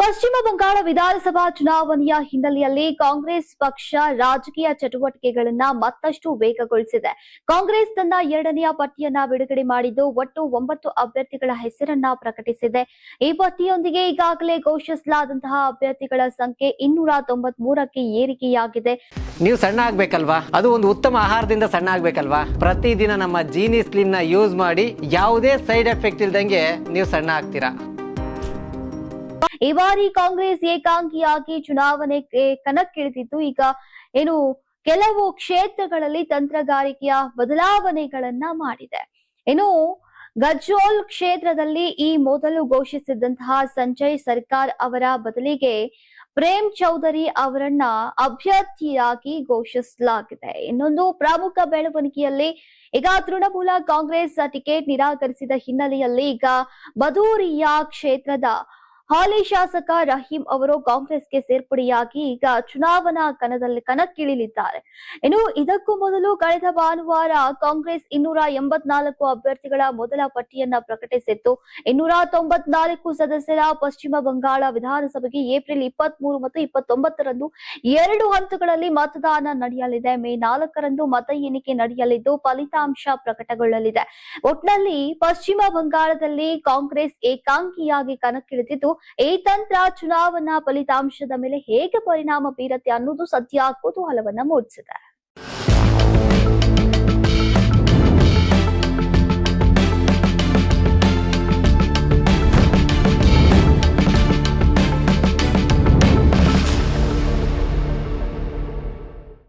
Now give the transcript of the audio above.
ಪಶ್ಚಿಮ ಬಂಗಾಳ ವಿಧಾನಸಭಾ ಚುನಾವಣೆಯ ಹಿನ್ನೆಲೆಯಲ್ಲಿ ಕಾಂಗ್ರೆಸ್ ಪಕ್ಷ ರಾಜಕೀಯ ಚಟುವಟಿಕೆಗಳನ್ನ ಮತ್ತಷ್ಟು ವೇಗಗೊಳಿಸಿದೆ. ಕಾಂಗ್ರೆಸ್ ತನ್ನ ಎರಡನೆಯ ಪಟ್ಟಿಯನ್ನ ಬಿಡುಗಡೆ ಮಾಡಿದ್ದು ಒಟ್ಟು 9 ಅಭ್ಯರ್ಥಿಗಳ ಹೆಸರನ್ನ ಪ್ರಕಟಿಸಿದೆ. ಈ ಪಟ್ಟಿಯೊಂದಿಗೆ ಈಗಾಗಲೇ ಘೋಷಿಸಲಾದಂತಹ ಅಭ್ಯರ್ಥಿಗಳ ಸಂಖ್ಯೆ 293ಕ್ಕೆ ಏರಿಕೆಯಾಗಿದೆ. ನೀವು ಸಣ್ಣ ಆಗ್ಬೇಕಲ್ವಾ? ಅದು ಒಂದು ಉತ್ತಮ ಆಹಾರದಿಂದ ಸಣ್ಣ ಆಗ್ಬೇಕಲ್ವಾ? ಪ್ರತಿದಿನ ನಮ್ಮ ಜೀನಿ ಸ್ಲಿಮ್ ನ ಯೂಸ್ ಮಾಡಿ ಯಾವುದೇ ಸೈಡ್ ಎಫೆಕ್ಟ್ ಇಲ್ದಂಗೆ ನೀವು ಸಣ್ಣ ಆಗ್ತೀರಾ. ಈ ಬಾರಿ ಕಾಂಗ್ರೆಸ್ ಏಕಾಂಗಿಯಾಗಿ ಚುನಾವಣೆಗೆ ಕಣಕ್ಕಿಳಿದಿದ್ದು ಈಗ ಕೆಲವು ಕ್ಷೇತ್ರಗಳಲ್ಲಿ ತಂತ್ರಗಾರಿಕೆಯ ಬದಲಾವಣೆಗಳನ್ನ ಮಾಡಿದೆ. ಗಜ್ರೋಲ್ ಕ್ಷೇತ್ರದಲ್ಲಿ ಈ ಮೊದಲು ಘೋಷಿಸಿದಂತಹ ಸಂಜಯ್ ಸರ್ಕಾರ್ ಅವರ ಬದಲಿಗೆ ಪ್ರೇಮ್ ಚೌಧರಿ ಅವರನ್ನ ಅಭ್ಯರ್ಥಿಯಾಗಿ ಘೋಷಿಸಲಾಗಿದೆ. ಇನ್ನೊಂದು ಪ್ರಮುಖ ಬೆಳವಣಿಗೆಯಲ್ಲಿ ಈಗ ತೃಣಮೂಲ ಕಾಂಗ್ರೆಸ್ ಟಿಕೆಟ್ ನಿರಾಕರಿಸಿದ ಹಿನ್ನೆಲೆಯಲ್ಲಿ ಈಗ ಬದೂರಿಯಾ ಕ್ಷೇತ್ರದ ಹಾಲಿ ಶಾಸಕ ರಹೀಂ ಅವರು ಕಾಂಗ್ರೆಸ್ಗೆ ಸೇರ್ಪಡೆಯಾಗಿ ಈಗ ಚುನಾವಣಾ ಕಣಕ್ಕಿಳಿಯಲಿದ್ದಾರೆ. ಇದಕ್ಕೂ ಮೊದಲು ಕಳೆದ ಭಾನುವಾರ ಕಾಂಗ್ರೆಸ್ 284 ಅಭ್ಯರ್ಥಿಗಳ ಮೊದಲ ಪಟ್ಟಿಯನ್ನ ಪ್ರಕಟಿಸಿತ್ತು. 294 ಸದಸ್ಯರ ಪಶ್ಚಿಮ ಬಂಗಾಳ ವಿಧಾನಸಭೆಗೆ ಏಪ್ರಿಲ್ 23 ಮತ್ತು 29ರಂದು 2 ಹಂತಗಳಲ್ಲಿ ಮತದಾನ ನಡೆಯಲಿದೆ. ಮೇ 4ರಂದು ಮತ ಎಣಿಕೆ ನಡೆಯಲಿದ್ದು ಫಲಿತಾಂಶ ಪ್ರಕಟಗೊಳ್ಳಲಿದೆ. ಒಟ್ನಲ್ಲಿ ಪಶ್ಚಿಮ ಬಂಗಾಳದಲ್ಲಿ ಕಾಂಗ್ರೆಸ್ ಏಕಾಂಗಿಯಾಗಿ ಕಣಕ್ಕಿಳಿದಿದ್ದು ಈ ತಂತ್ರ ಚುನಾವಣಾ ಫಲಿತಾಂಶದ ಮೇಲೆ ಹೇಗೆ ಪರಿಣಾಮ ಬೀರುತ್ತೆ ಅನ್ನೋದು ಸದ್ಯ ಕುತೂಹಲವನ್ನ ಮೂಡಿಸಿದೆ.